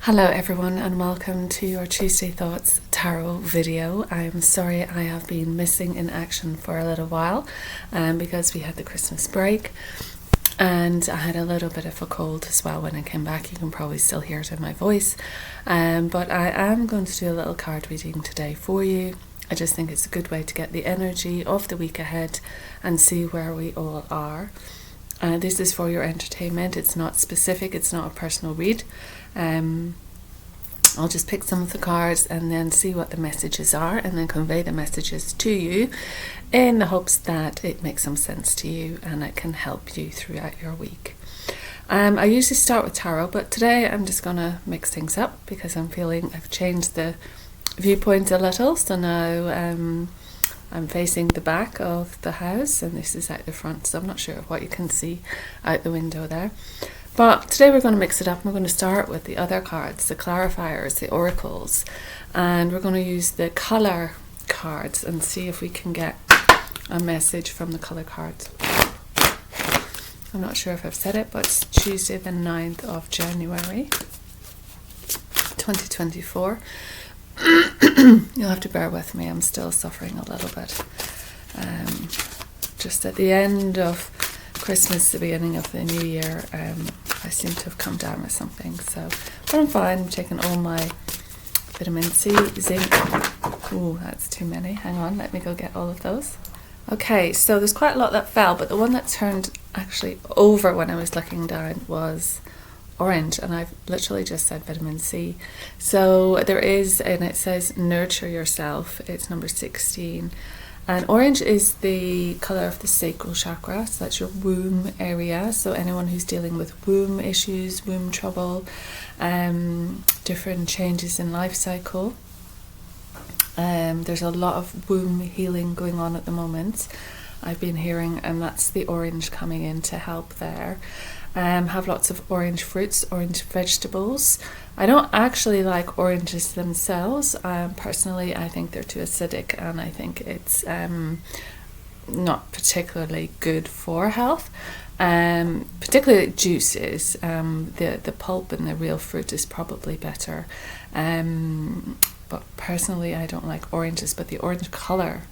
Hello everyone and welcome to your Tuesday Thoughts Tarot video. I'm sorry I have been missing in action for a little while because we had the Christmas break and I had a little bit of a cold as well when I came back. You can probably still hear it in my voice, but I am going to do a little card reading today for you. I just think it's a good way to get the energy of the week ahead and see where we all are. This is for your entertainment. It's not specific, it's not a personal read. I'll just pick some of the cards and then see what the messages are and then convey the messages to you in the hopes that it makes some sense to you and it can help you throughout your week. I usually start with tarot, but today I'm just going to mix things up because I'm feeling I've changed the viewpoint a little. So now I'm facing the back of the house and this is out the front, so I'm not sure what you can see out the window there. But today we're going to mix it up. We're going to start with the other cards, the clarifiers, the oracles, and we're going to use the colour cards and see if we can get a message from the colour cards. I'm not sure if I've said it, but it's Tuesday the 9th of January 2024. You'll have to bear with me, I'm still suffering a little bit. Just at the end of Christmas, the beginning of the new year, I seem to have come down with something, so but I'm fine. I'm taking all my vitamin C, zinc. Oh, that's too many. Hang on, let me go get all of those. Okay, so there's quite a lot that fell, but the one that turned actually over when I was looking down was orange, and I've literally just said vitamin C. So there is, and it says nurture yourself. It's number 16. And orange is the colour of the sacral chakra, so that's your womb area. So anyone who's dealing with womb issues, womb trouble, different changes in life cycle. There's a lot of womb healing going on at the moment, I've been hearing, and that's the orange coming in to help there. Have lots of orange fruits, orange vegetables. I don't actually like oranges themselves. Personally, I think they're too acidic and I think it's not particularly good for health. Particularly juices. The pulp and the real fruit is probably better. But personally, I don't like oranges, but the orange colour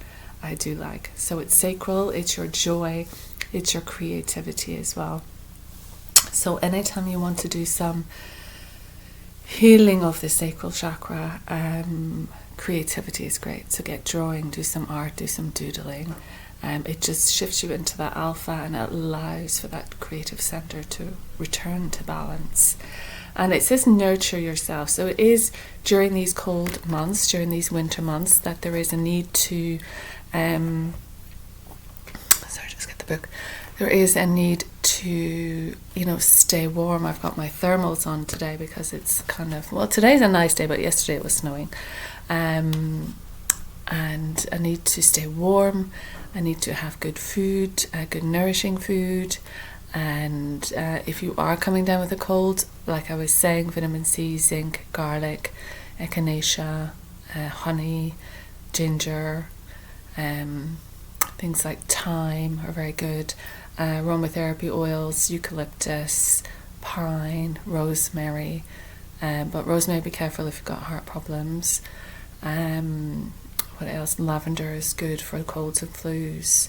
I do like. So it's sacral, it's your joy, it's your creativity as well. So anytime you want to do some healing of the sacral chakra, creativity is great. So get drawing, do some art, do some doodling. It just shifts you into that alpha and it allows for that creative center to return to balance. And it says nurture yourself. So it is during these cold months, during these winter months, that there is a need to just get the book. There is a need to, stay warm. I've got my thermals on today because it's kind of, well, today's a nice day, but yesterday it was snowing. And I need to stay warm. I need to have good food, good nourishing food. And if you are coming down with a cold, like I was saying, vitamin C, zinc, garlic, echinacea, honey, ginger, things like thyme are very good. Aromatherapy oils, eucalyptus, pine, rosemary. But rosemary, be careful if you've got heart problems. What else? Lavender is good for colds and flus.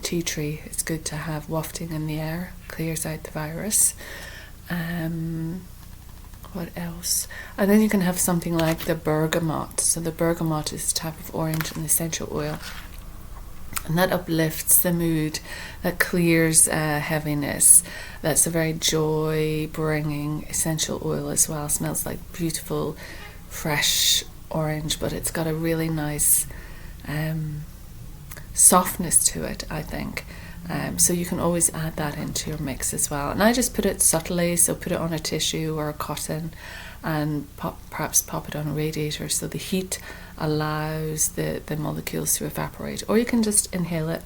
Tea tree, it's good to have wafting in the air, clears out the virus. What else? And then you can have something like the bergamot. So the bergamot is a type of orange and essential oil, and that uplifts the mood, that clears heaviness. That's a very joy-bringing essential oil as well. It smells like beautiful, fresh orange, but it's got a really nice softness to it, I think. So you can always add that into your mix as well. And I just put it subtly, so put it on a tissue or a cotton and perhaps pop it on a radiator so the heat allows the molecules to evaporate. Or you can just inhale it,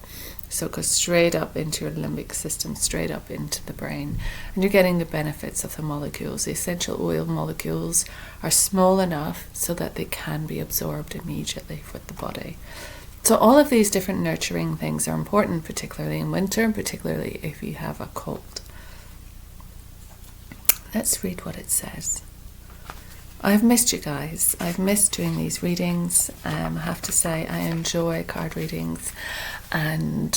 so it goes straight up into your limbic system, straight up into the brain. And you're getting the benefits of the molecules. The essential oil molecules are small enough so that they can be absorbed immediately with the body. So all of these different nurturing things are important, particularly in winter, and particularly if you have a cold. let's read what it says. I've missed you guys. I've missed doing these readings. I have to say I enjoy card readings and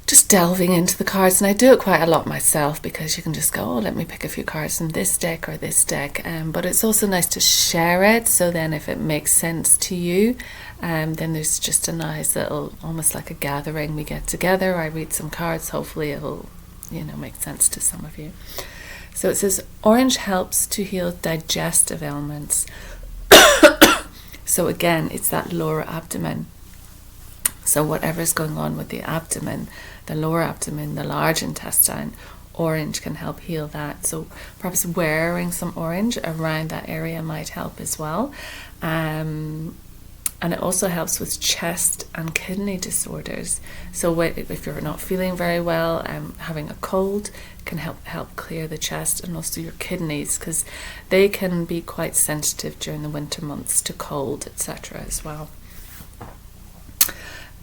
just delving into the cards, and I do it quite a lot myself because you can just go, oh, let me pick a few cards from this deck or this deck, but it's also nice to share it, so then if it makes sense to you, then there's just a nice little, almost like a gathering. We get together, I read some cards, hopefully it'll, make sense to some of you. So it says, orange helps to heal digestive ailments. So again, it's that lower abdomen. So whatever's going on with the abdomen, the lower abdomen, the large intestine, orange can help heal that. So perhaps wearing some orange around that area might help as well. And it also helps with chest and kidney disorders. So if you're not feeling very well, having a cold can help clear the chest and also your kidneys, because they can be quite sensitive during the winter months to cold, etc. as well.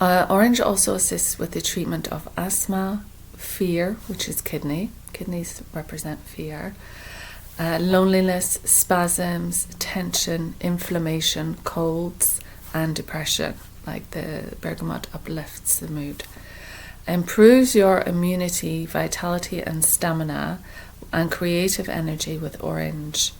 Orange also assists with the treatment of asthma, fear, which is kidney. Kidneys represent fear. Loneliness, spasms, tension, inflammation, colds, and depression. Like the bergamot uplifts the mood. Improves your immunity, vitality, and stamina, and creative energy with orange.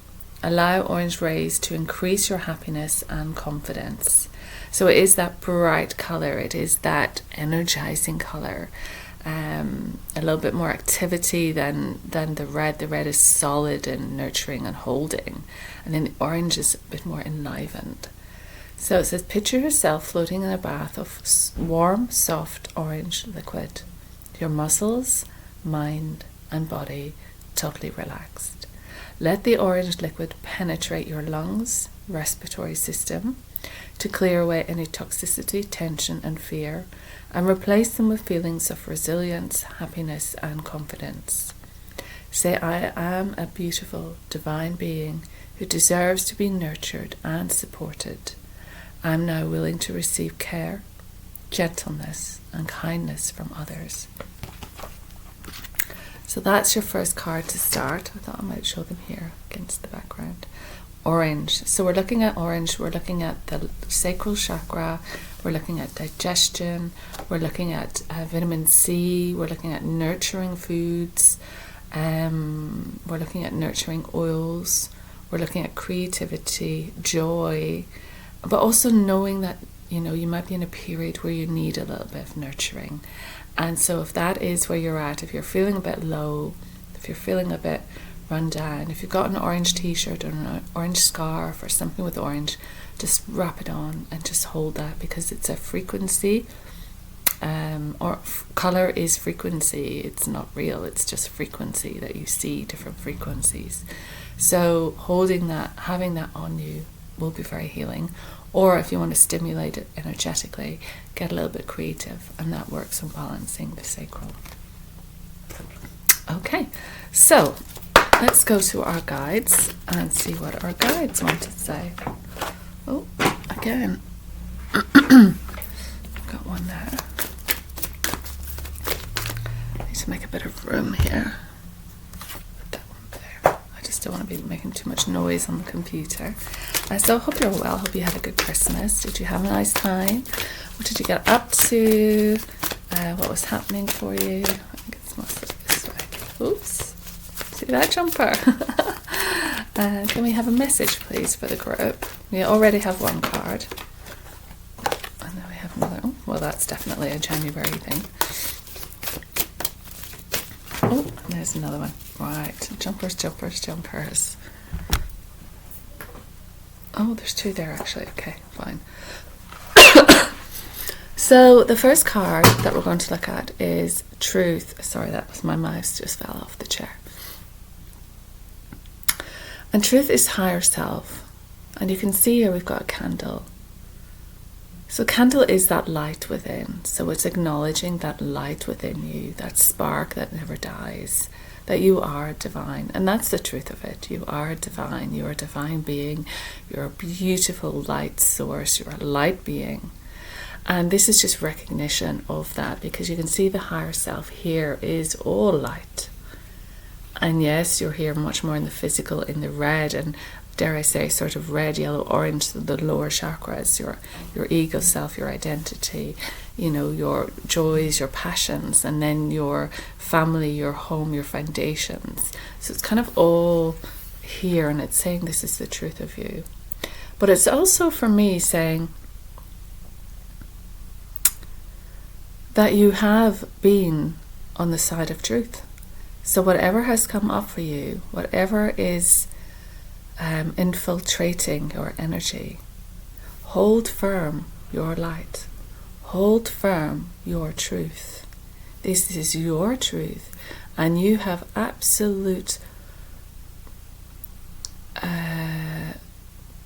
Allow orange rays to increase your happiness and confidence. So it is that bright colour, it is that energizing colour. A little bit more activity than the red. The red is solid and nurturing and holding. And then the orange is a bit more enlivened. So it says, picture yourself floating in a bath of warm, soft orange liquid. Your muscles, mind, and body totally relaxed. Let the orange liquid penetrate your lungs, respiratory system, to clear away any toxicity, tension, and fear, and replace them with feelings of resilience, happiness, and confidence. Say, I am a beautiful, divine being who deserves to be nurtured and supported. I am now willing to receive care, gentleness, and kindness from others. So that's your first card to start. I thought I might show them here against the background. Orange. So we're looking at orange. We're looking at the sacral chakra. We're looking at digestion. We're looking at vitamin C. We're looking at nurturing foods. We're looking at nurturing oils. We're looking at creativity, joy, but also knowing that, you might be in a period where you need a little bit of nurturing. And so if that is where you're at, if you're feeling a bit low, if you're feeling a bit run down, if you've got an orange t-shirt or an orange scarf or something with orange, just wrap it on and just hold that, because it's a frequency. Color is frequency. It's not real. It's just frequency that you see, different frequencies. So holding that, having that on you will be very healing. Or if you want to stimulate it energetically, get a little bit creative, and that works on balancing the sacral. Okay, so let's go to our guides and see what our guides want to say. Oh, again, I've got one there. I need to make a bit of room here. Put that one there. I just don't want to be making too much noise on the computer. So I hope you're well. Hope you had a good Christmas. Did you have a nice time? What did you get up to? What was happening for you? I think it's mostly this way. Oops. See that jumper? Can we have a message, please, for the group? We already have one card. And then we have another. Oh, well, that's definitely a January thing. Oh, and there's another one. Right. Jumpers, jumpers, jumpers. Oh, there's two there, actually. Okay, fine. So the first card that we're going to look at is Truth. Sorry, that was my mouse just fell off the chair. And Truth is higher self. And you can see here we've got a candle. So candle is that light within. So it's acknowledging that light within you, that spark that never dies, that you are divine. And that's the truth of it. You are divine. You're a divine being. You're a beautiful light source. You're a light being. And this is just recognition of that, because you can see the higher self here is all light. And yes, you're here much more in the physical, in the red, and dare I say, sort of red, yellow, orange, the lower chakras, your ego self, your identity, your joys, your passions, and then your family, your home, your foundations. So it's kind of all here, and it's saying this is the truth of you. But it's also, for me, saying that you have been on the side of truth. So whatever has come up for you, whatever is infiltrating your energy, hold firm your light. Hold firm your truth. This is your truth, and you have absolute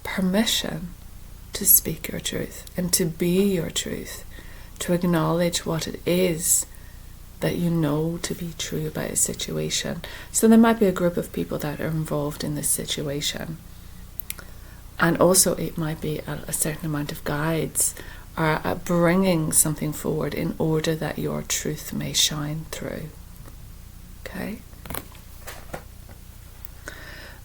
permission to speak your truth and to be your truth, to acknowledge what it is that you know to be true about a situation. So there might be a group of people that are involved in this situation, and also it might be a certain amount of guides are bringing something forward in order that your truth may shine through. Okay?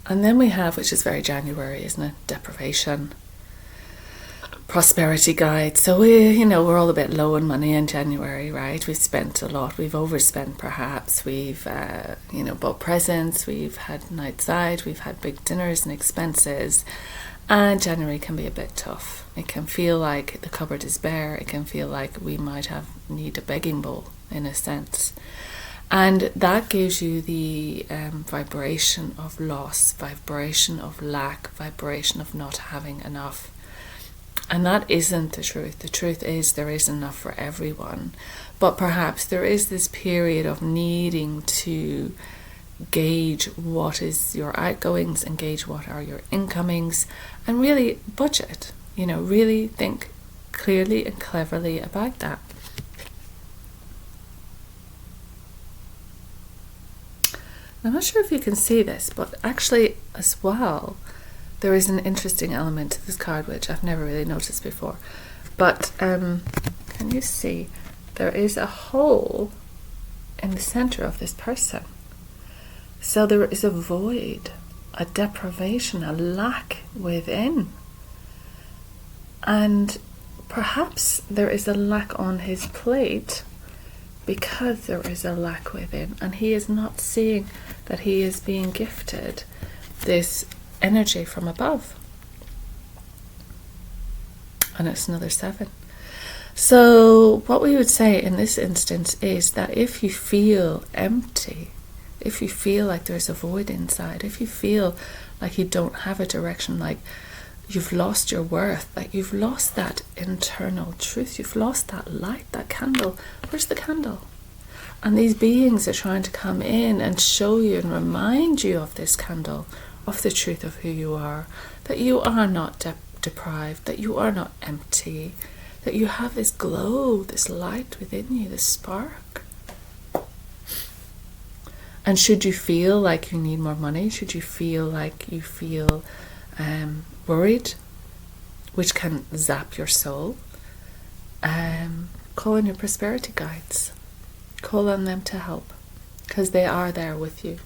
And then we have, which is very January, isn't it? Deprivation. Prosperity guide. So we're all a bit low on money in January, right? We've spent a lot. We've overspent, perhaps. We've, bought presents. We've had nights out. We've had big dinners and expenses. And January can be a bit tough. It can feel like the cupboard is bare. It can feel like we might need a begging bowl, in a sense. And that gives you the vibration of loss, vibration of lack, vibration of not having enough. And that isn't the truth. The truth is there is enough for everyone. But perhaps there is this period of needing to gauge what is your outgoings and gauge what are your incomings, and really budget. Really think clearly and cleverly about that. I'm not sure if you can see this, but actually as well, there is an interesting element to this card which I've never really noticed before. But can you see there is a hole in the center of this person? So there is a void, a deprivation, a lack within. And perhaps there is a lack on his plate because there is a lack within, and he is not seeing that he is being gifted this energy from above. And it's another 7. So what we would say in this instance is that if you feel empty, if you feel like there's a void inside, if you feel like you don't have a direction, like you've lost your worth, like you've lost that internal truth, you've lost that light, that candle. Where's the candle? And these beings are trying to come in and show you and remind you of this candle, of the truth of who you are, that you are not deprived, that you are not empty, that you have this glow, this light within you, this spark. And should you feel like you need more money, should you feel like you feel worried, which can zap your soul, call on your prosperity guides. Call on them to help, because they are there with you.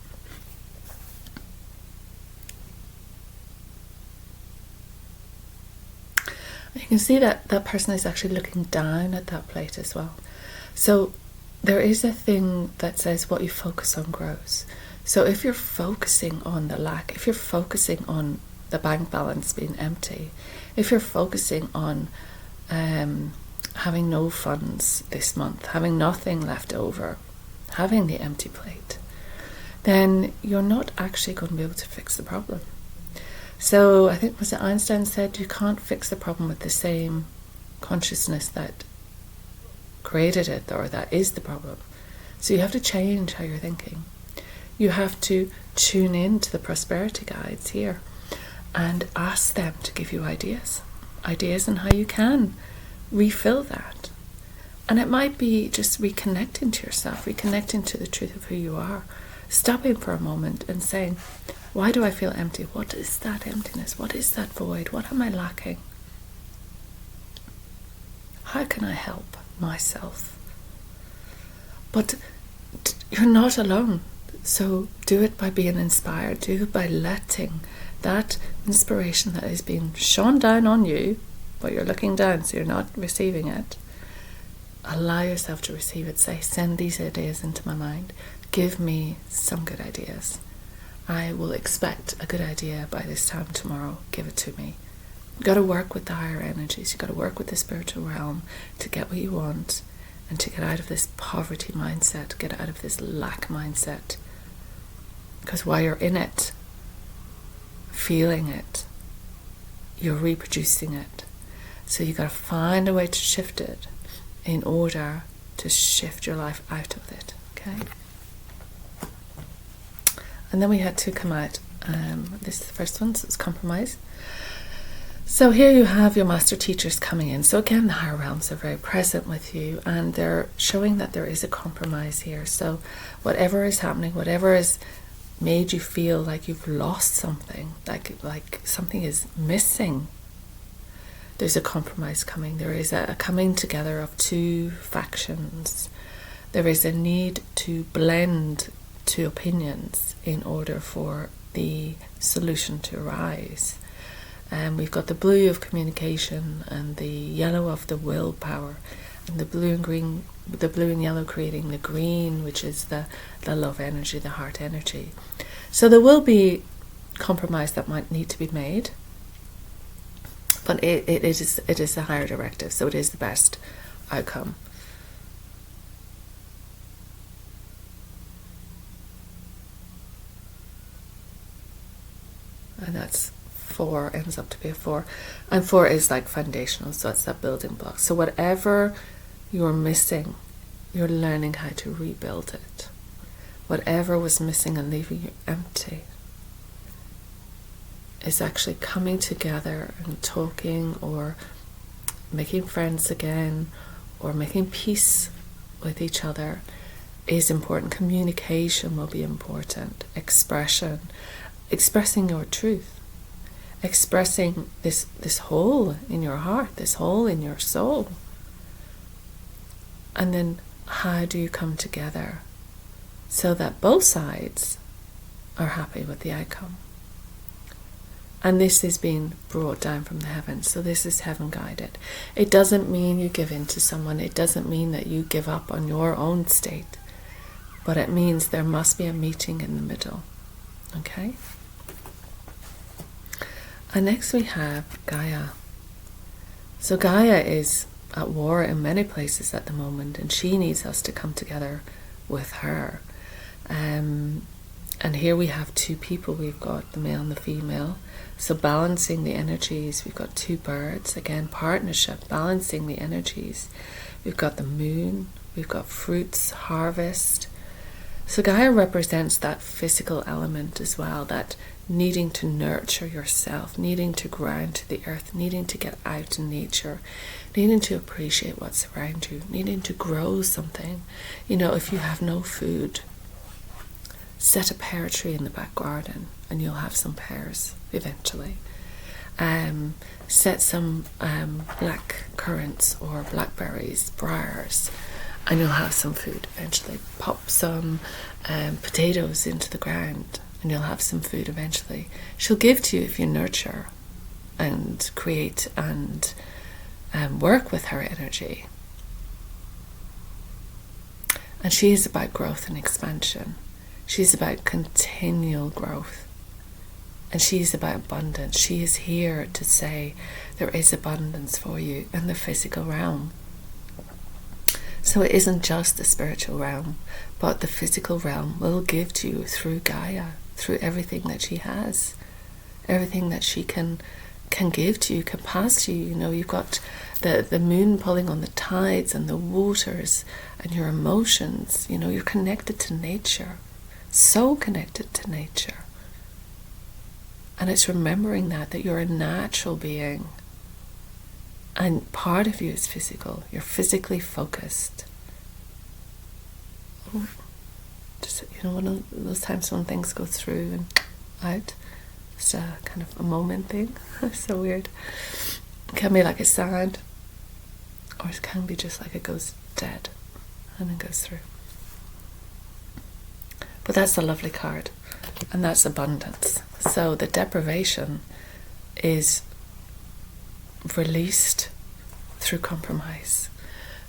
You can see that that person is actually looking down at that plate as well. So there is a thing that says what you focus on grows. So if you're focusing on the lack, if you're focusing on the bank balance being empty, if you're focusing on having no funds this month, having nothing left over, having the empty plate, then you're not actually going to be able to fix the problem. So I think, was it Einstein said, you can't fix the problem with the same consciousness that created it, or that is the problem. So you have to change how you're thinking. You have to tune in to the prosperity guides here and ask them to give you ideas on how you can refill that. And it might be just reconnecting to yourself, reconnecting to the truth of who you are, stopping for a moment and saying, why do I feel empty? What is that emptiness? What is that void? What am I lacking? How can I help myself? But you're not alone. So do it by being inspired. Do it by letting that inspiration that is being shone down on you, but you're looking down, so you're not receiving it. Allow yourself to receive it. Say, send these ideas into my mind. Give me some good ideas. I will expect a good idea by this time tomorrow. Give it to me. You've got to work with the higher energies. You've got to work with the spiritual realm to get what you want and to get out of this poverty mindset, get out of this lack mindset. Because while you're in it, feeling it, you're reproducing it. So you've got to find a way to shift it in order to shift your life out of it. Okay? And then we had to come out. This is the first one, so it's compromise. So here you have your master teachers coming in. So again, the higher realms are very present with you, and they're showing that there is a compromise here. So whatever is happening, whatever has made you feel like you've lost something, like something is missing, there's a compromise coming. There is a coming together of two factions. There is a need to blend two opinions in order for the solution to arise. We've got the blue of communication and the yellow of the willpower, and the blue and green, the blue and yellow creating the green, which is the love energy, the heart energy. So there will be compromise that might need to be made, but it is the higher directive, so it is the best outcome. And that's 4, ends up to be a 4. And 4 is like foundational, so it's that building block. So whatever you're missing, you're learning how to rebuild it. Whatever was missing and leaving you empty is actually coming together and talking, or making friends again, or making peace with each other is important. Communication will be important. Expressing your truth, expressing this hole in your heart, this hole in your soul. And then how do you come together so that both sides are happy with the outcome? And this is being brought down from the heavens, so this is heaven guided. It doesn't mean you give in to someone, it doesn't mean that you give up on your own state, but it means there must be a meeting in the middle. Okay? And next we have Gaia. So Gaia is at war in many places at the moment, and she needs us to come together with her. And here we have two people. We've got the male and the female. So balancing the energies. We've got two birds. Again, partnership, balancing the energies. We've got the moon. We've got fruits, harvest. So Gaia represents that physical element as well, that needing to nurture yourself, needing to ground to the earth, needing to get out in nature, needing to appreciate what's around you, needing to grow something. You know, if you have no food, set a pear tree in the back garden and you'll have some pears eventually. Set some black currants or blackberries, briars, and you'll have some food eventually. Pop some potatoes into the ground and you'll have some food eventually. She'll give to you if you nurture and create and work with her energy. And she is about growth and expansion. She's about continual growth. And she's about abundance. She is here to say there is abundance for you in the physical realm. So it isn't just the spiritual realm, but the physical realm will give to you through Gaia, through everything that she has, everything that she can give to you, can pass to you. You know, you've got the moon pulling on the tides and the waters and your emotions. You know, you're connected to nature, so connected to nature. And it's remembering that you're a natural being. And part of you is physical. You're physically focused. Oh, just, you know, one of those times when things go through and out. It's a kind of a moment thing. So weird. It can be like a sound, or it can be just like it goes dead and then goes through. But that's a lovely card, and that's abundance. So the deprivation is released through compromise.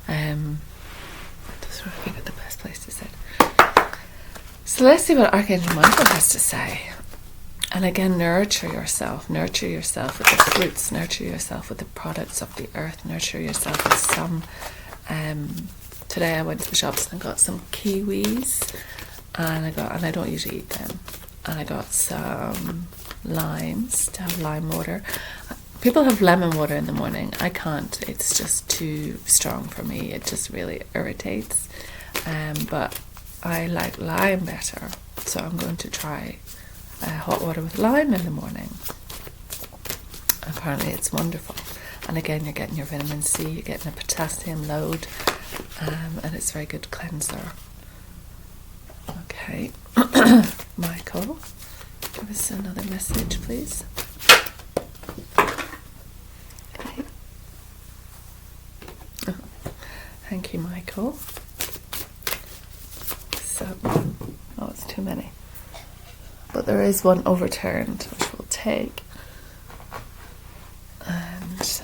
Just trying to figure out the best place to sit. So let's see what Archangel Michael has to say. And again, nurture yourself with the fruits, nurture yourself with the products of the earth, nurture yourself with some. Today I went to the shops and got some kiwis, and I don't usually eat them, and I got some limes to have lime water. People have lemon water in the morning. I can't. It's just too strong for me. It just really irritates. But I like lime better, so I'm going to try hot water with lime in the morning. Apparently it's wonderful. And again, you're getting your vitamin C, you're getting a potassium load, and it's a very good cleanser. Okay. Michael, give us another message, please. Okay. Oh, thank you, Michael. So, it's too many. But there is one overturned, which we'll take. And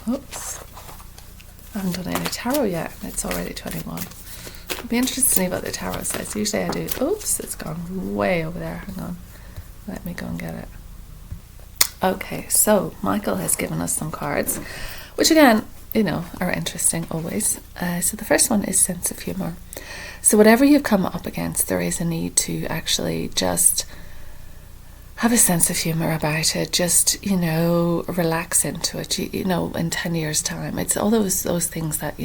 oops, I haven't done any tarot yet, and it's already 21. It'll be interesting to see what the tarot says. Usually I do. Oops, it's gone way over there. Hang on, let me go and get it. Okay, so Michael has given us some cards, which again, are interesting always. So the first one is sense of humour. So whatever you've come up against, there is a need to actually just have a sense of humour about it. Just, relax into it. In 10 years' time, it's all those things that,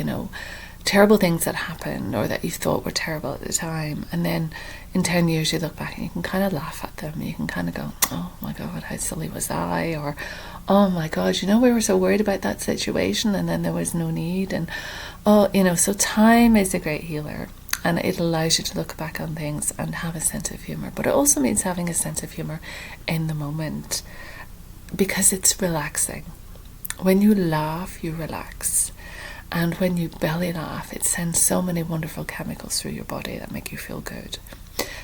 terrible things that happened or that you thought were terrible at the time. And then in 10 years you look back and you can kind of laugh at them. You can kind of go, oh my God, how silly was I? Or, oh my God, we were so worried about that situation and then there was no need. And, so time is a great healer. And it allows you to look back on things and have a sense of humour. But it also means having a sense of humour in the moment, because it's relaxing. When you laugh, you relax. And when you belly laugh, it sends so many wonderful chemicals through your body that make you feel good.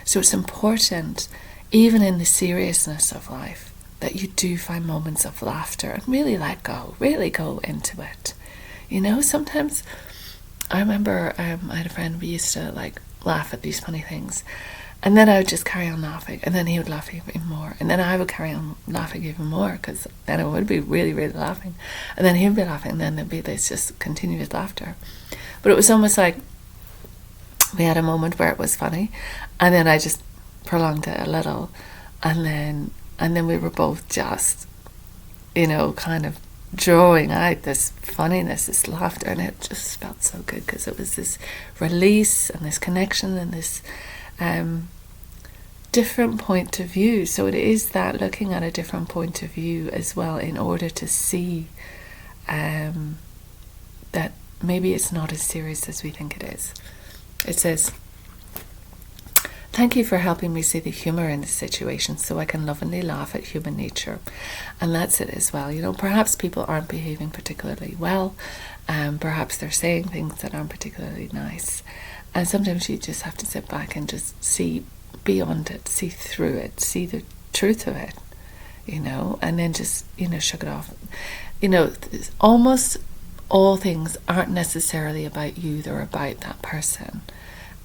So it's important, even in the seriousness of life, that you do find moments of laughter and really let go, really go into it. Sometimes I remember I had a friend, we used to laugh at these funny things, and then I would just carry on laughing, and then he would laugh even more, and then I would carry on laughing even more, because then I would be really, really laughing, and then he would be laughing, and then there'd be this just continuous laughter. But it was almost like we had a moment where it was funny, and then I just prolonged it a little, and then we were both just, kind of drawing out this funniness, this laughter, and it just felt so good because it was this release and this connection and this different point of view. So it is that looking at a different point of view as well, in order to see that maybe it's not as serious as we think it is. It says, thank you for helping me see the humour in this situation so I can lovingly laugh at human nature. And that's it as well. Perhaps people aren't behaving particularly well. Perhaps they're saying things that aren't particularly nice. And sometimes you just have to sit back and just see beyond it, see through it, see the truth of it, and then just, shrug it off. Almost all things aren't necessarily about you, they're about that person.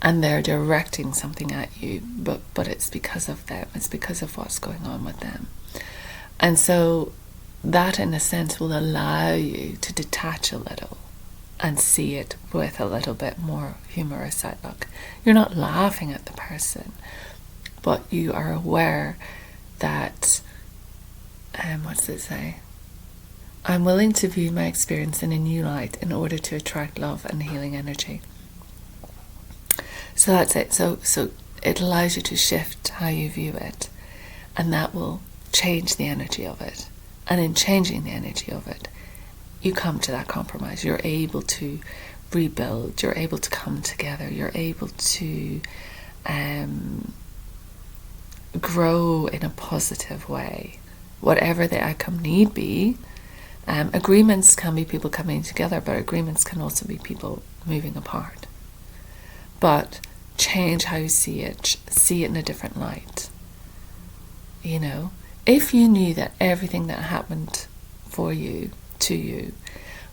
And they're directing something at you, but it's because of them. It's because of what's going on with them. And so that, in a sense, will allow you to detach a little and see it with a little bit more humorous outlook. You're not laughing at the person, but you are aware that, what does it say? I'm willing to view my experience in a new light in order to attract love and healing energy. So that's it. So it allows you to shift how you view it, and that will change the energy of it. And in changing the energy of it, you come to that compromise. You're able to rebuild. You're able to come together. You're able to grow in a positive way, whatever the outcome need be. Agreements can be people coming together, but agreements can also be people moving apart. But change how you see it in a different light. You know, if you knew that everything that happened for you, to you,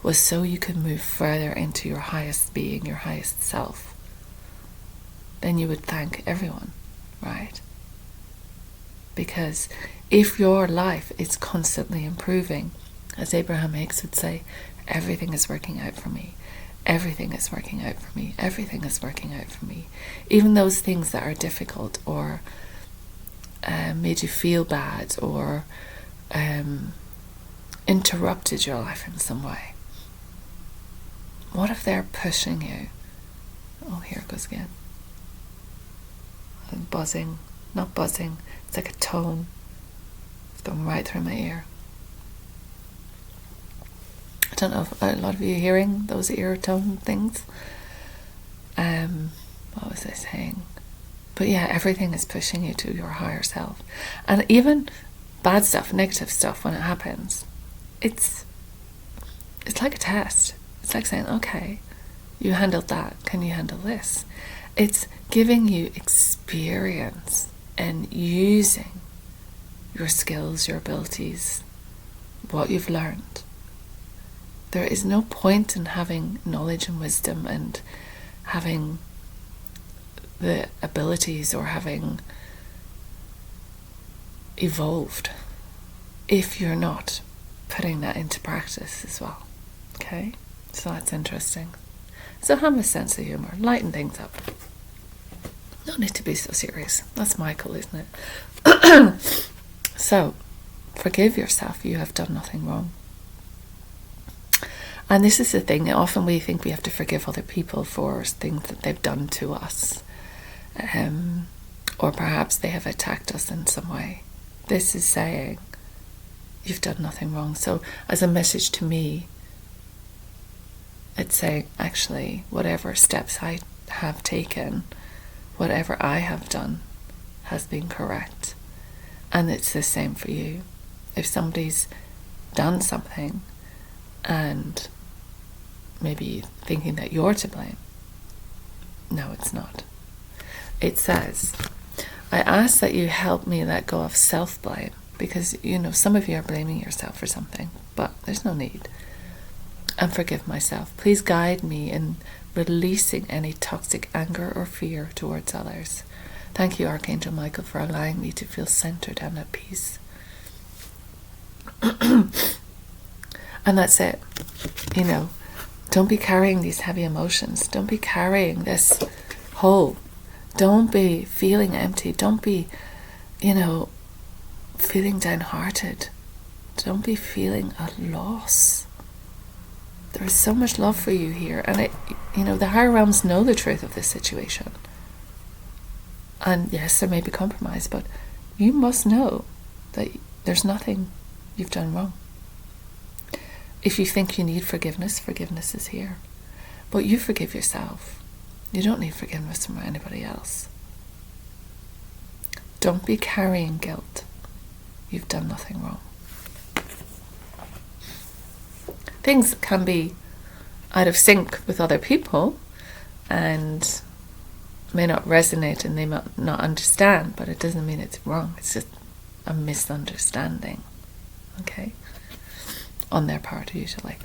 was so you could move further into your highest being, your highest self, then you would thank everyone, right? Because if your life is constantly improving, as Abraham Hicks would say, everything is working out for me. Everything is working out for me. Everything is working out for me. Even those things that are difficult or made you feel bad or interrupted your life in some way. What if they're pushing you? Oh, here it goes again. Buzzing. Not buzzing. It's like a tone. It's going right through my ear. I don't know if a lot of you are hearing those ear tone things. What was I saying? But yeah, everything is pushing you to your higher self. And even bad stuff, negative stuff, when it happens, it's like a test. It's like saying, okay, you handled that. Can you handle this? It's giving you experience and using your skills, your abilities, what you've learned. There is no point in having knowledge and wisdom and having the abilities or having evolved if you're not putting that into practice as well. Okay? So that's interesting. So have a sense of humour. Lighten things up. No need to be so serious. That's Michael, isn't it? So, forgive yourself. You have done nothing wrong. And this is the thing. Often we think we have to forgive other people for things that they've done to us. Or perhaps they have attacked us in some way. This is saying, you've done nothing wrong. So, as a message to me, it's saying, actually, whatever steps I have taken, whatever I have done, has been correct. And it's the same for you. If somebody's done something and maybe thinking that you're to blame, no, it's not. It says, I ask that you help me let go of self-blame, because, some of you are blaming yourself for something, but there's no need. And forgive myself. Please guide me in releasing any toxic anger or fear towards others. Thank you, Archangel Michael, for allowing me to feel centered and at peace. And that's it. Don't be carrying these heavy emotions. Don't be carrying this hole. Don't be feeling empty. Don't be, feeling downhearted. Don't be feeling a loss. There is so much love for you here. And, the higher realms know the truth of this situation. And yes, there may be compromise, but you must know that there's nothing you've done wrong. If you think you need forgiveness, forgiveness is here. But you forgive yourself. You don't need forgiveness from anybody else. Don't be carrying guilt. You've done nothing wrong. Things can be out of sync with other people and may not resonate and they might not understand, but it doesn't mean it's wrong. It's just a misunderstanding. Okay? On their part, usually.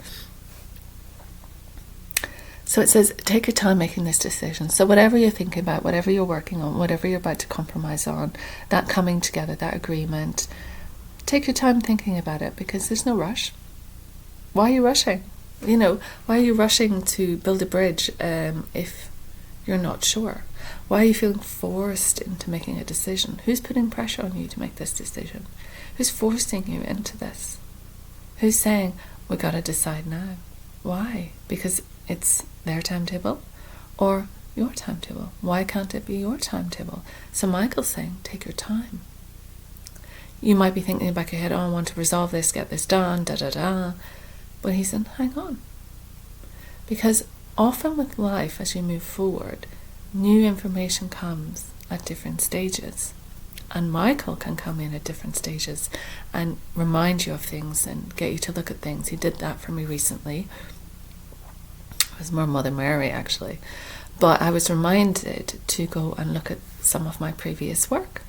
So it says, take your time making this decision. So whatever you're thinking about, whatever you're working on, whatever you're about to compromise on, that coming together, that agreement, take your time thinking about it, because there's no rush. Why are you rushing? Why are you rushing to build a bridge if you're not sure? Why are you feeling forced into making a decision? Who's putting pressure on you to make this decision? Who's forcing you into this? Who's saying, we got to decide now? Why? Because it's their timetable or your timetable. Why can't it be your timetable? So Michael's saying, take your time. You might be thinking in the back of your head, I want to resolve this, get this done, da-da-da. But he's saying, hang on. Because often with life, as you move forward, new information comes at different stages. And Michael can come in at different stages and remind you of things and get you to look at things. He did that for me recently. It was more Mother Mary, actually. But I was reminded to go and look at some of my previous work.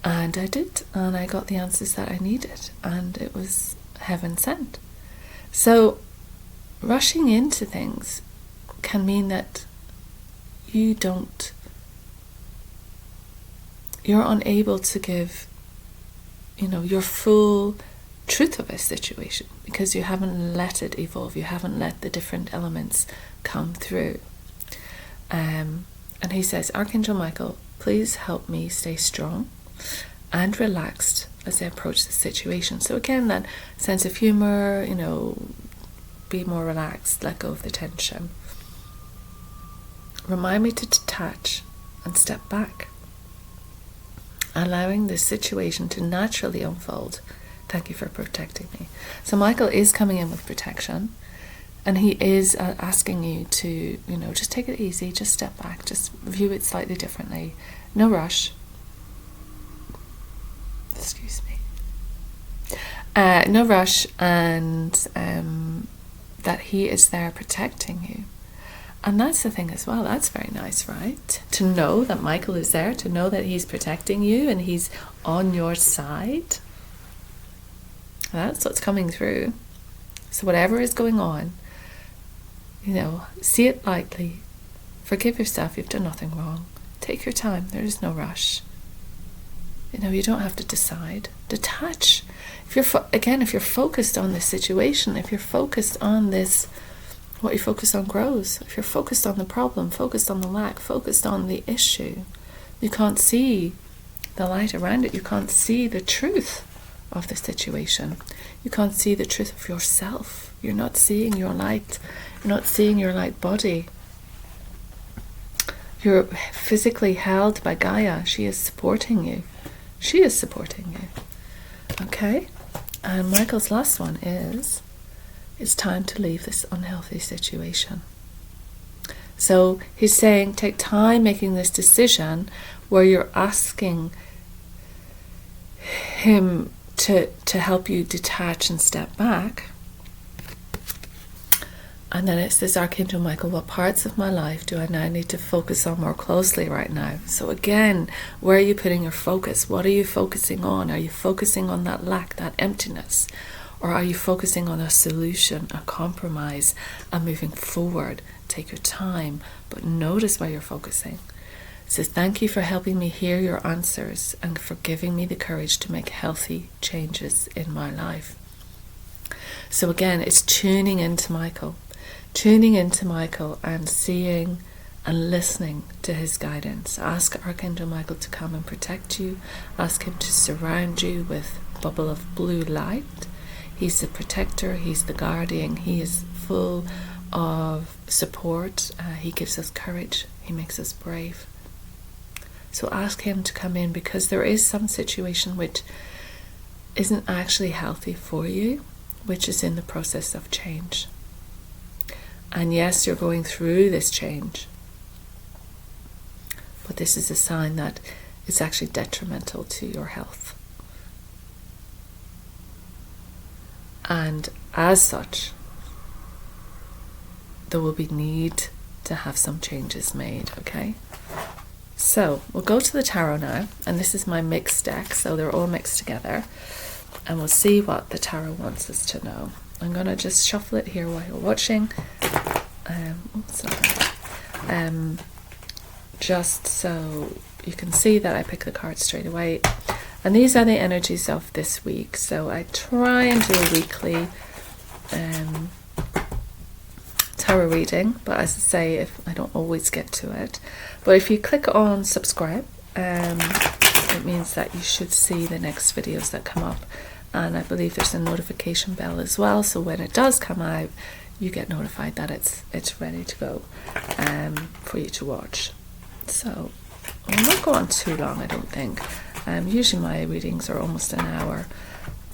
And I did. And I got the answers that I needed. And it was heaven sent. So rushing into things can mean that you're unable to give, your full truth of a situation, because you haven't let it evolve, you haven't let the different elements come through. And he says, Archangel Michael, please help me stay strong and relaxed as I approach the situation. So again, that sense of humor, be more relaxed, let go of the tension. Remind me to detach and step back, allowing this situation to naturally unfold. Thank you for protecting me. So Michael is coming in with protection, and he is asking you to, just take it easy, just step back, just view it slightly differently. No rush. Excuse me. No rush, and that he is there protecting you. And that's the thing as well. That's very nice, right? To know that Michael is there, to know that he's protecting you and he's on your side. That's what's coming through. So whatever is going on, see it lightly. Forgive yourself. You've done nothing wrong. Take your time. There is no rush. You don't have to decide. Detach. If you're focused on this situation, if you're focused on this, what you focus on grows. If you're focused on the problem, focused on the lack, focused on the issue, you can't see the light around it. You can't see the truth of the situation. You can't see the truth of yourself. You're not seeing your light. You're not seeing your light body. You're physically held by Gaia. She is supporting you. She is supporting you. Okay? And Michael's last one is, it's time to leave this unhealthy situation. So he's saying, take time making this decision where you're asking him to help you detach and step back. And then it's this Archangel Michael, what parts of my life do I now need to focus on more closely right now? So again, where are you putting your focus? What are you focusing on? Are you focusing on that lack, that emptiness? Or are you focusing on a solution, a compromise, and moving forward? Take your time, but notice where you're focusing. It says, thank you for helping me hear your answers and for giving me the courage to make healthy changes in my life. So again, it's tuning into Michael and seeing and listening to his guidance. Ask Archangel Michael to come and protect you. Ask him to surround you with a bubble of blue light. He's the protector, he's the guardian, he is full of support. He gives us courage, he makes us brave. So ask him to come in, because there is some situation which isn't actually healthy for you, which is in the process of change. And yes, you're going through this change, but this is a sign that it's actually detrimental to your health. And as such, there will be need to have some changes made, okay? So we'll go to the tarot now, and this is my mixed deck, so they're all mixed together, and we'll see what the tarot wants us to know. I'm going to just shuffle it here while you're watching, just so you can see that I pick the cards straight away. And these are the energies of this week. So I try and do a weekly tarot reading, but as I say, if I don't always get to it. But if you click on subscribe, it means that you should see the next videos that come up. And I believe there's a notification bell as well, so when it does come out, you get notified that it's ready to go for you to watch. So I'll not go on too long, I don't think. Usually my readings are almost an hour,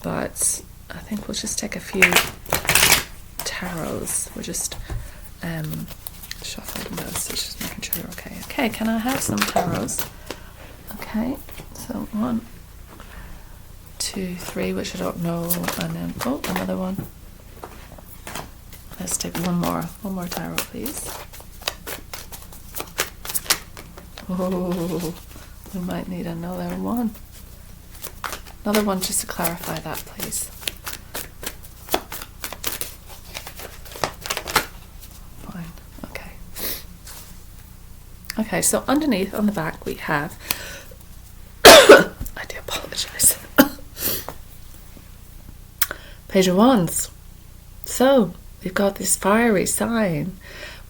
but I think we'll just take a few tarots. We're just shuffling those, so just making sure they're okay. Okay, can I have some tarots? Okay, so 1, 2, 3, which I don't know, and then another one. Let's take one more tarot, please. Oh, we might need another one. Another one just to clarify that, please. Fine, okay. Okay, so underneath on the back we have, I do apologise, Page of Wands. So, we've got this fiery sign.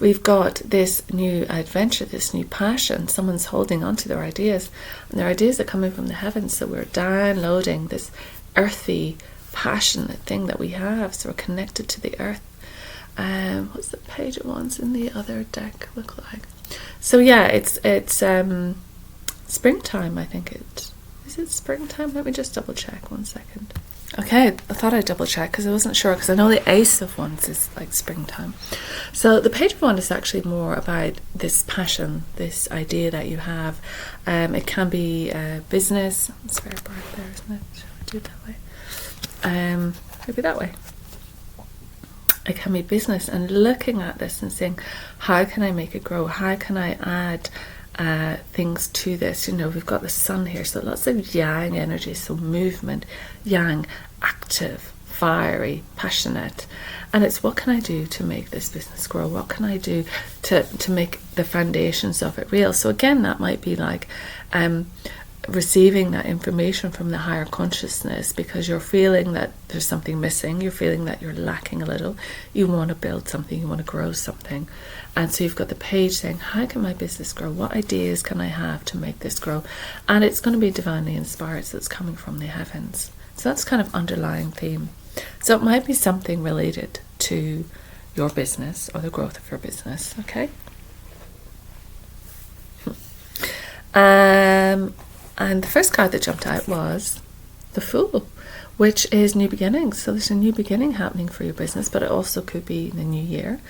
We've got this new adventure, this new passion. Someone's holding on to their ideas. And their ideas are coming from the heavens. So we're downloading this earthy, passionate thing that we have. So we're connected to the earth. What's the Page of Wands in the other deck look like? So yeah, it's springtime, I think it. Is it springtime? Let me just double check 1 second. Okay, I thought I'd double check because I wasn't sure, because I know the Ace of Wands is like springtime. So the Page of Wands is actually more about this passion, this idea that you have. It can be business. It's very bright there, isn't it? Shall I do it that way? Maybe that way. It can be business, and looking at this and saying, how can I make it grow? How can I add things to this? You know, we've got the sun here, so lots of yang energy, so movement, yang, active, fiery, passionate. And it's, what can I do to make this business grow? What can I do to make the foundations of it real? So again, that might be like receiving that information from the higher consciousness, because you're feeling that there's something missing, you're feeling that you're lacking a little, you want to build something, you want to grow something. And so you've got the page saying, how can my business grow? What ideas can I have to make this grow? And it's going to be divinely inspired, so it's coming from the heavens. So that's kind of underlying theme. So it might be something related to your business or the growth of your business, okay? And the first card that jumped out was the Fool, which is new beginnings. So there's a new beginning happening for your business, but it also could be the new year.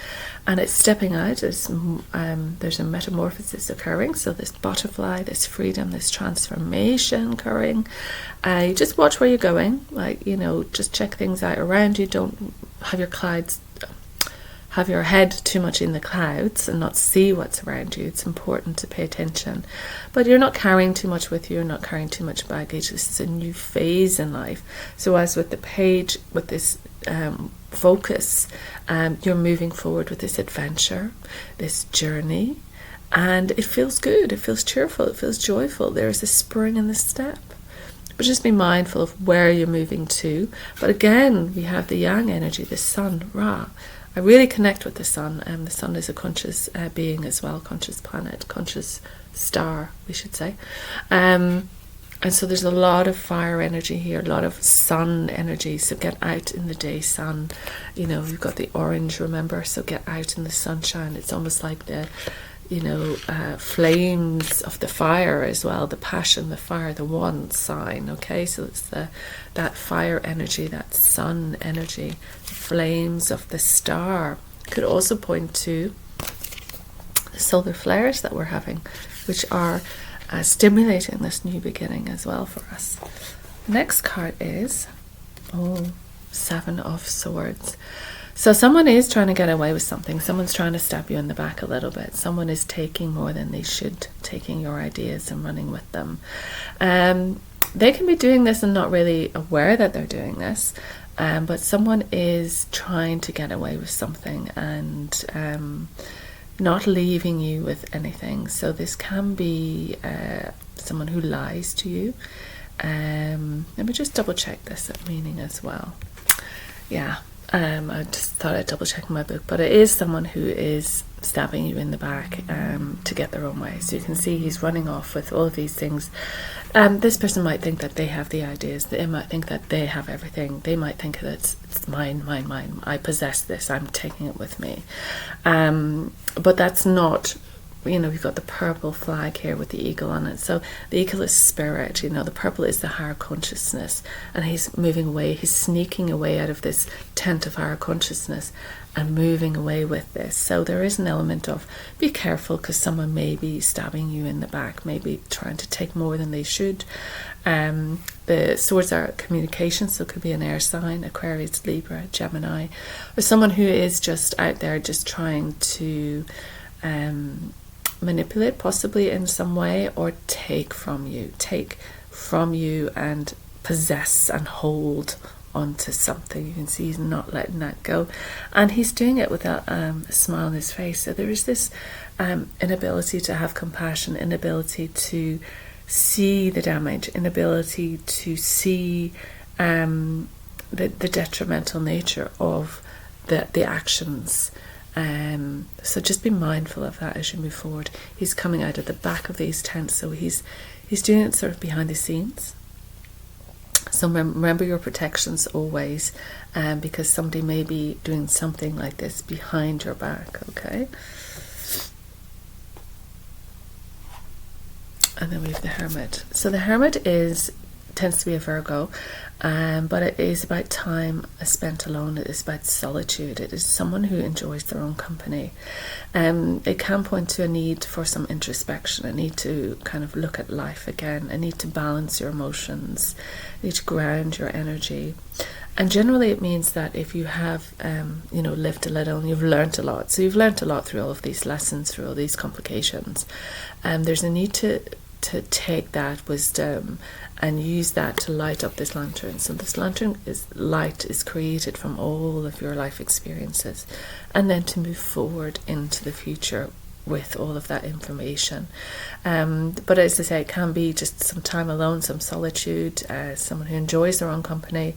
And it's stepping out. There's a metamorphosis occurring. So this butterfly, this freedom, this transformation occurring. You just watch where you're going. Like, you know, just check things out around you. Don't have have your head too much in the clouds and not see what's around you. It's important to pay attention. But you're not carrying too much with you. You're not carrying too much baggage. This is a new phase in life. So as with the page, with this focus, you're moving forward with this adventure, this journey. And it feels good. It feels cheerful. It feels joyful. There's a spring in the step. But just be mindful of where you're moving to. But again, we have the yang energy, the sun, Ra. I really connect with the sun. The sun is a conscious being as well, conscious planet, conscious star, we should say. And so there's a lot of fire energy here, a lot of sun energy. So get out in the day sun. You know, you've got the orange, remember? So get out in the sunshine. It's almost like the, you know, flames of the fire as well, the passion, the fire, the one sign, okay? So it's that fire energy, that sun energy, the flames of the star. Could also point to the solar flares that we're having, which are stimulating this new beginning as well for us. Next card is, Seven of Swords. So someone is trying to get away with something. Someone's trying to stab you in the back a little bit. Someone is taking more than they should, taking your ideas and running with them. They can be doing this and not really aware that they're doing this. But someone is trying to get away with something and not leaving you with anything. So this can be someone who lies to you. Let me just double check this at meaning as well. Yeah. I just thought I'd double check in my book, but it is someone who is stabbing you in the back to get their own way. So you can see he's running off with all of these things. This person might think that they have the ideas. They might think that they have everything. They might think that it's mine. I possess this. I'm taking it with me. But that's not we've got the purple flag here with the eagle on it. So the eagle is spirit, the purple is the higher consciousness, and he's moving away, he's sneaking away out of this tent of higher consciousness and moving away with this. So there is an element of be careful, because someone may be stabbing you in the back, maybe trying to take more than they should. The swords are communication, so it could be an air sign, Aquarius, Libra, Gemini, or someone who is just out there just trying to manipulate, possibly in some way, or take from you and possess and hold onto something. You can see he's not letting that go, and he's doing it with a smile on his face. So there is this inability to have compassion, inability to see the damage, inability to see the detrimental nature of the actions. So just be mindful of that as you move forward. He's coming out of the back of these tents, so he's doing it sort of behind the scenes. So remember your protections always, because somebody may be doing something like this behind your back, okay? And then we have the Hermit. So the Hermit tends to be a Virgo, but it is about time spent alone. It is about solitude. It is someone who enjoys their own company. It can point to a need for some introspection, a need to kind of look at life again, a need to balance your emotions, a need to ground your energy. And generally it means that if you have lived a little and you've learned a lot, so you've learned a lot through all of these lessons, through all these complications, there's a need to take that wisdom and use that to light up this lantern. So this lantern is created from all of your life experiences, and then to move forward into the future with all of that information. But as I say, it can be just some time alone, some solitude, someone who enjoys their own company,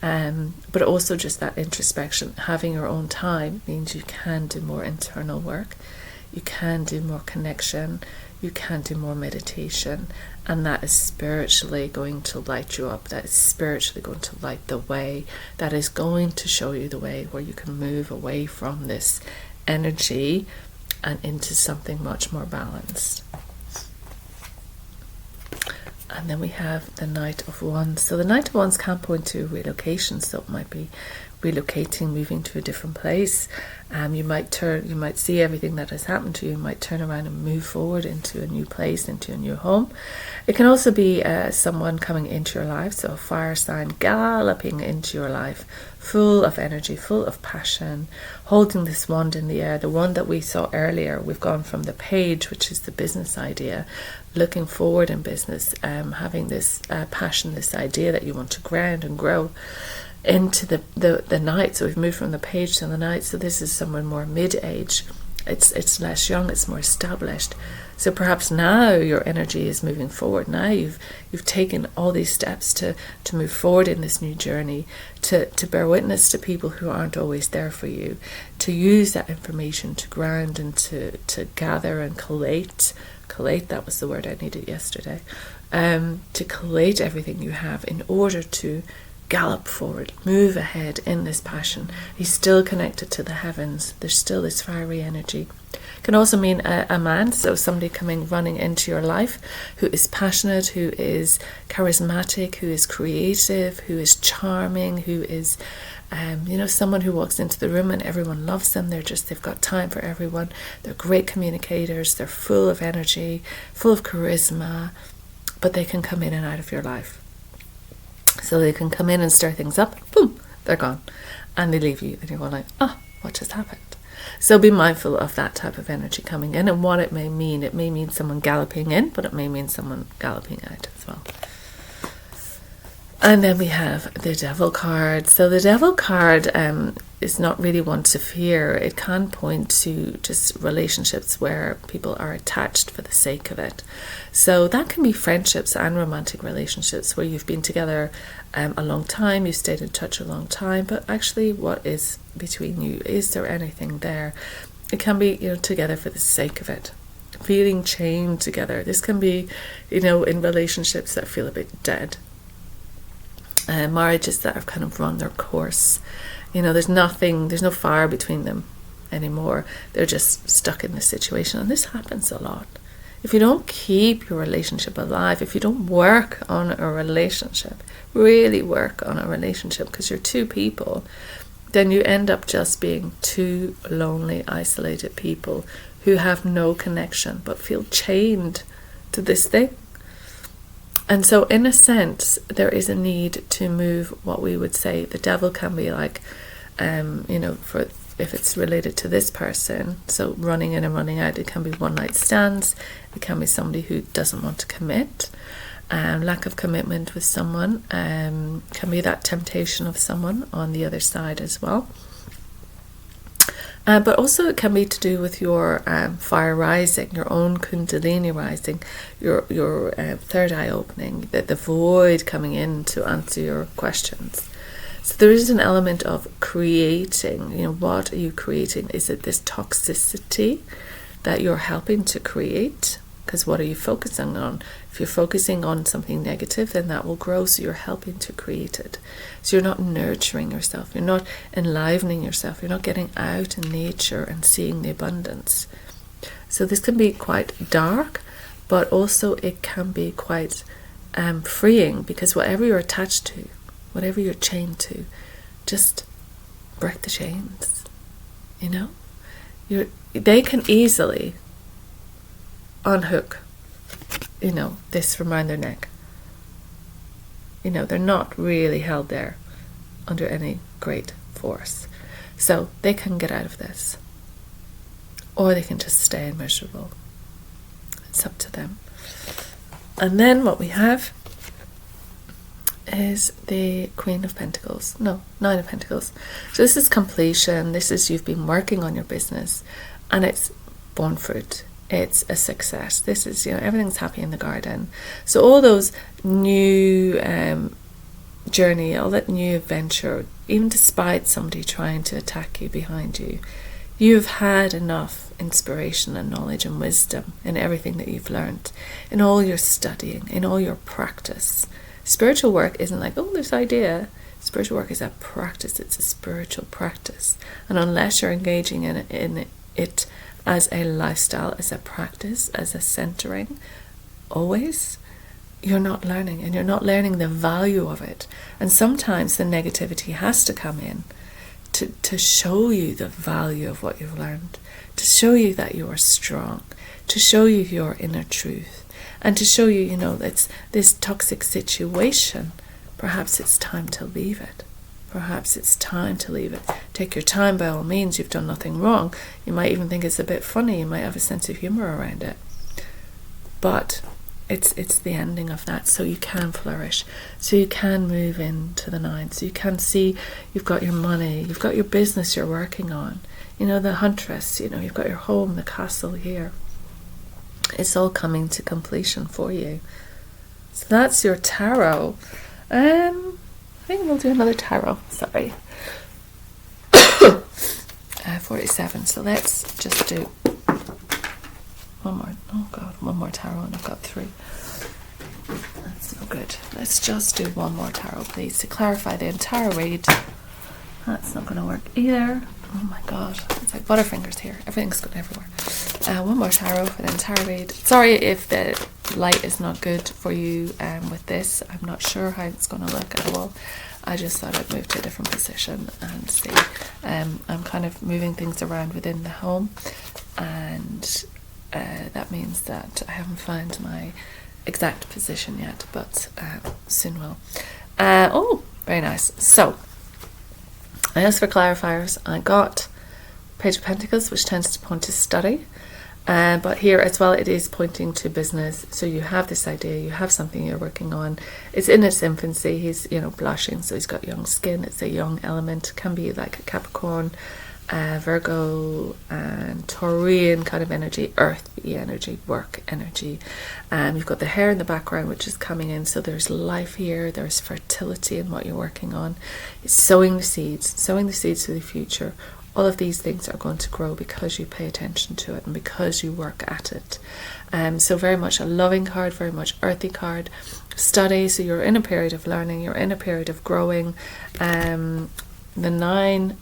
but also just that introspection. Having your own time means you can do more internal work, you can do more connection, you can do more meditation, and that is spiritually going to light you up. That is spiritually going to light the way. That is going to show you the way where you can move away from this energy and into something much more balanced. And then we have the Knight of Wands. So the Knight of Wands can point to relocation, so it might be relocating, moving to a different place. You might see everything that has happened to you. You might turn around and move forward into a new place, into a new home. It can also be someone coming into your life, so a fire sign galloping into your life, full of energy, full of passion, holding this wand in the air. The one that we saw earlier, we've gone from the page, which is the business idea, looking forward in business, having this passion, this idea that you want to ground and grow, into the Knight. So we've moved from the page to the Knight. So this is someone more mid-age. It's less young, it's more established. So perhaps now your energy is moving forward. Now you've taken all these steps to move forward in this new journey, to bear witness to people who aren't always there for you, to use that information to ground and to gather and collate, that was the word I needed yesterday, to collate everything you have in order to gallop forward, move ahead in this passion. He's still connected to the heavens. There's still this fiery energy. Can also mean a man, so somebody running into your life who is passionate, who is charismatic, who is creative, who is charming, who is someone who walks into the room and everyone loves them. They've got time for everyone. They're great communicators. They're full of energy, full of charisma, but they can come in and out of your life. So they can come in and stir things up, boom, they're gone, and they leave you, and you're going like, what just happened? So be mindful of that type of energy coming in and what it may mean. It may mean someone galloping in, but it may mean someone galloping out as well. And then we have the Devil card. So the Devil card is not really one to fear. It can point to just relationships where people are attached for the sake of it. So that can be friendships and romantic relationships where you've been together a long time, you've stayed in touch a long time, but actually what is between you? Is there anything there? It can be, together for the sake of it. Feeling chained together. This can be, in relationships that feel a bit dead. Marriages that have kind of run their course. There's no fire between them anymore. They're just stuck in this situation, and this happens a lot. If you don't keep your relationship alive, if you don't work on a relationship, really work on a relationship, because you're two people, then you end up just being two lonely, isolated people who have no connection but feel chained to this thing. And so in a sense, there is a need to move what we would say the devil can be like, for if it's related to this person, so running in and running out, it can be one night stands, it can be somebody who doesn't want to commit, lack of commitment with someone, can be that temptation of someone on the other side as well. But also it can be to do with your fire rising, your own kundalini rising, your third eye opening, the void coming in to answer your questions. So there is an element of creating. What are you creating? Is it this toxicity that you're helping to create? Because what are you focusing on? If you're focusing on something negative, then that will grow, so you're helping to create it. So you're not nurturing yourself, you're not enlivening yourself, you're not getting out in nature and seeing the abundance. So this can be quite dark, but also it can be quite freeing, because whatever you're attached to, whatever you're chained to, just break the chains. They can easily unhook this from around their neck. They're not really held there under any great force, so they can get out of this, or they can just stay miserable. It's up to them. And then what we have is the Nine of Pentacles. So this is completion. This is you've been working on your business and it's borne fruit. It's a success. This is, everything's happy in the garden. So all those new journey, all that new adventure, even despite somebody trying to attack you behind you, you've had enough inspiration and knowledge and wisdom in everything that you've learned, in all your studying, in all your practice. Spiritual work isn't like, this idea. Spiritual work is a practice. It's a spiritual practice. And unless you're engaging in it as a lifestyle, as a practice, as a centering, always, you're not learning, and you're not learning the value of it. And sometimes the negativity has to come in to show you the value of what you've learned, to show you that you are strong, to show you your inner truth, and to show you, it's this toxic situation. Perhaps it's time to leave it. Perhaps it's time to leave it. Take your time, by all means. You've done nothing wrong. You might even think it's a bit funny. You might have a sense of humor around it. But it's the ending of that, so you can flourish. So you can move into the nine. So you can see you've got your money. You've got your business you're working on. The huntress. You've got your home, the castle here. It's all coming to completion for you. So that's your tarot. I think we'll do another tarot. Sorry. 47. So let's just do one more. Oh God, one more tarot, and I've got 3. That's no good. Let's just do one more tarot, please, to clarify the entire read. That's not going to work either. Oh my God, it's like Butterfingers here. Everything's going everywhere. One more tarot for the entire read. Sorry if the light is not good for you with this. I'm not sure how it's going to look at all. I just thought I'd move to a different position and see. I'm kind of moving things around within the home, and that means that I haven't found my exact position yet, but soon will. Oh, very nice. So I asked for clarifiers. I got Page of Pentacles, which tends to point to study. But here as well, it is pointing to business. So you have this idea, you have something you're working on. It's in its infancy. He's, blushing, so he's got young skin. It's a young element. Can be like a Capricorn, Virgo, and Taurian kind of energy, earthy energy, work energy. You've got the hair in the background, which is coming in. So there's life here. There's fertility in what you're working on. It's sowing the seeds for the future. All of these things are going to grow because you pay attention to it and because you work at it. So very much a loving card, very much earthy card. Study, so you're in a period of learning, you're in a period of growing. The 9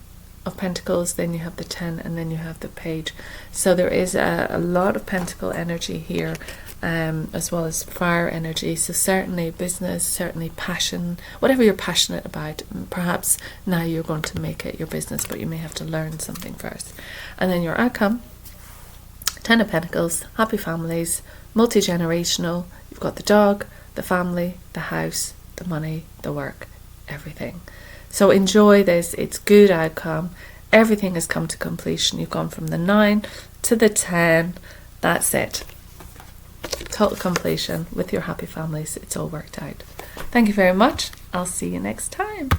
of Pentacles, then you have the 10, and then you have the Page. So there is a lot of Pentacle energy here, as well as fire energy. So certainly business, certainly passion, whatever you're passionate about. Perhaps now you're going to make it your business, but you may have to learn something first. And then your outcome, 10 of Pentacles, happy families, multi-generational. You've got the dog, the family, the house, the money, the work, everything. So enjoy this. It's good outcome. Everything has come to completion. You've gone from the 9 to the 10. That's it. Total completion with your happy families. It's all worked out. Thank you very much. I'll see you next time.